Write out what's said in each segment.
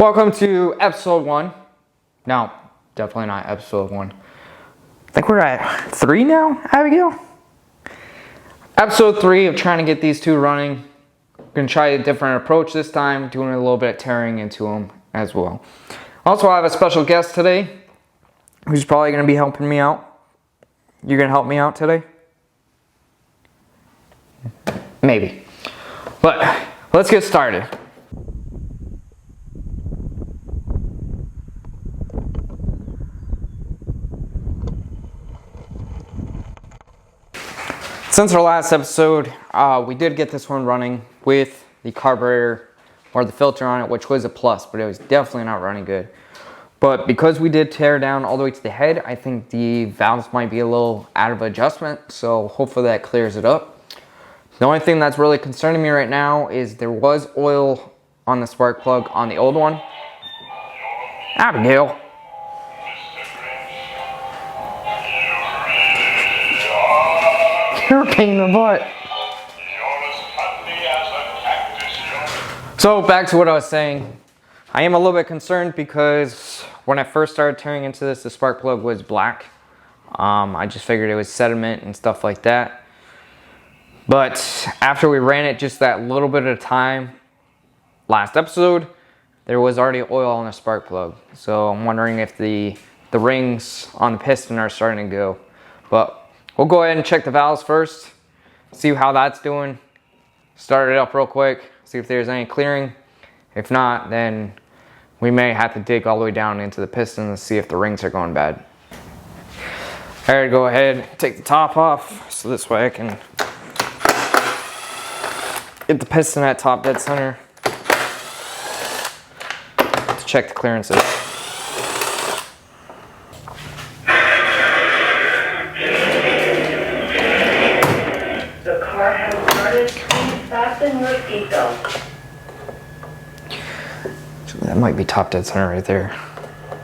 Welcome to episode 1. No, definitely not episode 1. I think we're at 3 now, Abigail? Episode 3 of trying to get these two running. I'm going to try a different approach this time, doing a little bit of tearing into them as well. Also, I have a special guest today who's probably going to be helping me out. You're going to help me out today? Maybe. But let's get started. Since our last episode, we did get this one running with the carburetor or the filter on it, which was a plus, but it was definitely not running good. But because we did tear down all the way to the head, I think the valves might be a little out of adjustment, so hopefully that clears it up. The only thing that's really concerning me right now is there was oil on the spark plug on the old one. Abigail. You're a pain in the butt. So back to what I was saying. I am a little bit concerned because when I first started tearing into this, the spark plug was black. I just figured it was sediment and stuff like that. But after we ran it just that little bit of time last episode, there was already oil on the spark plug. So I'm wondering if the rings on the piston are starting to go. But we'll go ahead and check the valves first, see how that's doing. Start it up real quick, see if there's any clearing. If not, then we may have to dig all the way down into the piston and see if the rings are going bad. I gotta go ahead and take the top off so this way I can get the piston at top dead center to check the clearances. That might be top dead center right there.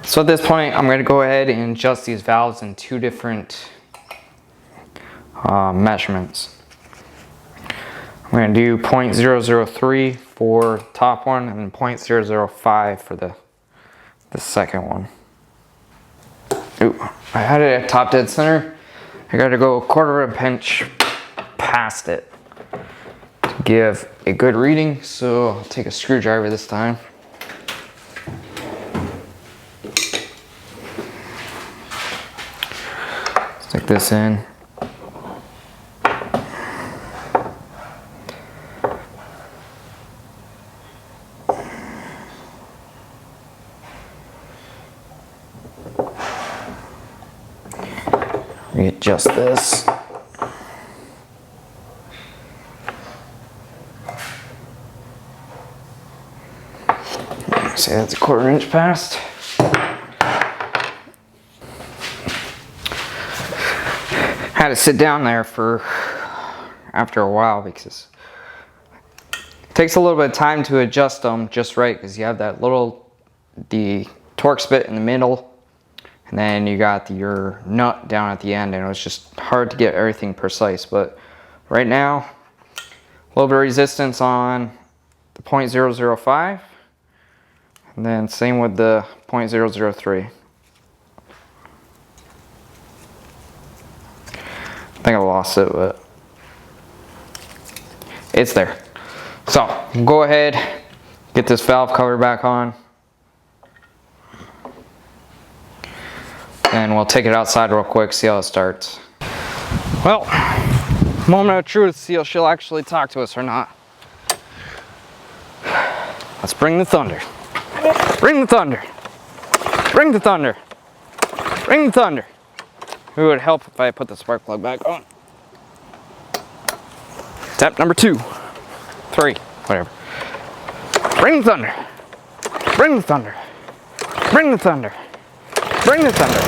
So at this point, I'm going to go ahead and adjust these valves in two different measurements. I'm going to do 0.003 for the top one and 0.005 for the second one. Ooh, I had it at top dead center. I got to go 1/4 of a pinch past it to give a good reading. So I'll take a screwdriver this time. Stick this in. Readjust this. Say that's 1/4 inch past. Had to sit down there for after a while because it takes a little bit of time to adjust them just right, because you have that the torque spit in the middle, and then you got your nut down at the end, and it was just hard to get everything precise. But right now, a little bit of resistance on the 0.005, and then same with the 0.003. I think I lost it, but it's there. So go ahead, get this valve cover back on, and we'll take it outside real quick, see how it starts. Well, moment of truth, see if she'll actually talk to us or not. Let's bring the thunder. Bring the thunder. Bring the thunder. Bring the thunder. It would help if I put the spark plug back on. Step number 2, 3, whatever. Bring the thunder. Bring the thunder. Bring the thunder. Bring the thunder.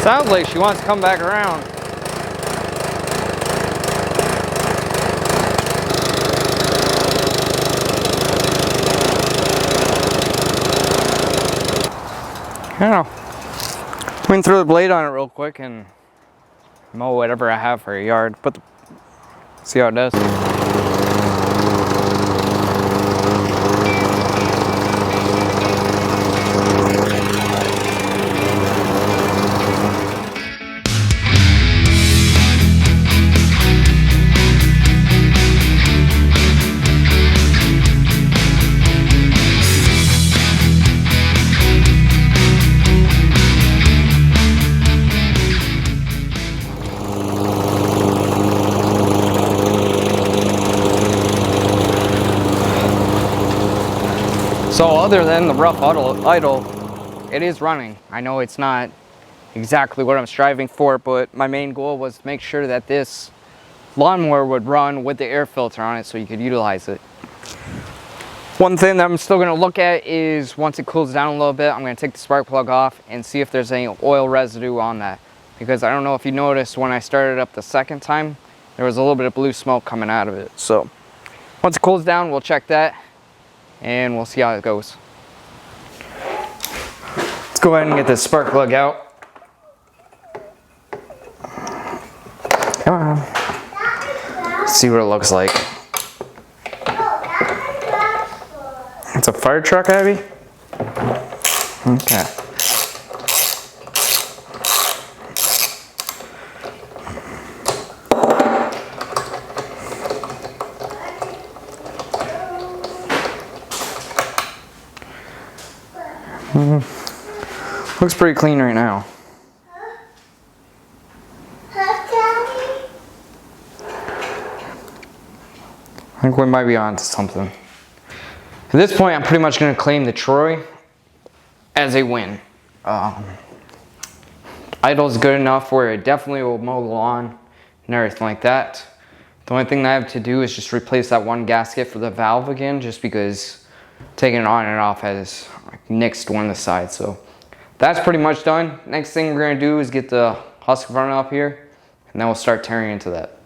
Sounds like she wants to come back around. I don't know. I'm gonna throw the blade on it real quick and mow whatever I have for a yard. See how it does. So other than the rough idle, it is running. I know it's not exactly what I'm striving for, but my main goal was to make sure that this lawnmower would run with the air filter on it so you could utilize it. One thing that I'm still going to look at is once it cools down a little bit, I'm going to take the spark plug off and see if there's any oil residue on that. Because I don't know if you noticed when I started up the second time, there was a little bit of blue smoke coming out of it. So once it cools down, we'll check that and we'll see how it goes. Let's go ahead and get this spark plug out. Come on. Let's see what it looks like. It's a fire truck, Abby? Okay. Looks pretty clean right now. I think we might be on to something. At this point, I'm pretty much going to claim the Troy as a win. Idle's good enough where it definitely will mow the lawn and everything like that. The only thing that I have to do is just replace that one gasket for the valve again, just because taking it on and off has nixed one of the sides. So that's pretty much done. Next thing we're going to do is get the Husqvarna up here, and then we'll start tearing into that.